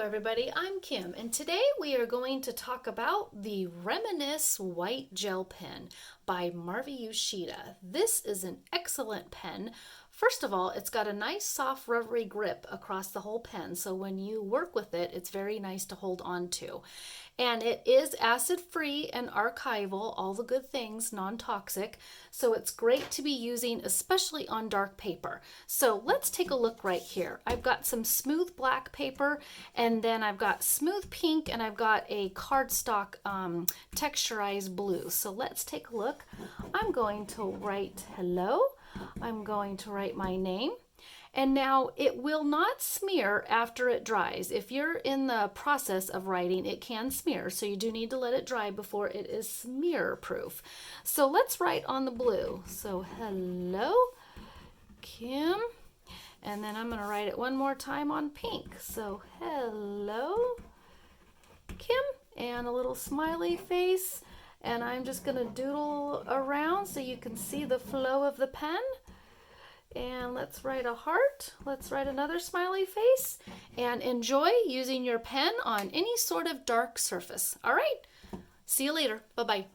everybody, I'm Kim, and today we are going to talk about the Reminisce White Gel Pen by Marvi Yoshida. This is an excellent pen. First of all, it's got a nice soft rubbery grip across the whole pen, so when you work with it, it's very nice to hold on to. And it is acid-free and archival, all the good things, non-toxic, so it's great to be using, especially on dark paper. So let's take a look right here. I've got some smooth black paper, and then I've got smooth pink, and I've got a cardstock texturized blue. So let's take a look. I'm going to write hello. I'm going to write my name. And now it will not smear after it dries. If you're in the process of writing, it can smear. So you do need to let it dry before it is smear proof. So let's write on the blue. So hello, Kim. And then I'm going to write it one more time on pink. So hello, Kim. And a little smiley face. And I'm just going to doodle around so you can see the flow of the pen. And let's write a heart. Let's write another smiley face. And enjoy using your pen on any sort of dark surface. All right. See you later. Bye-bye.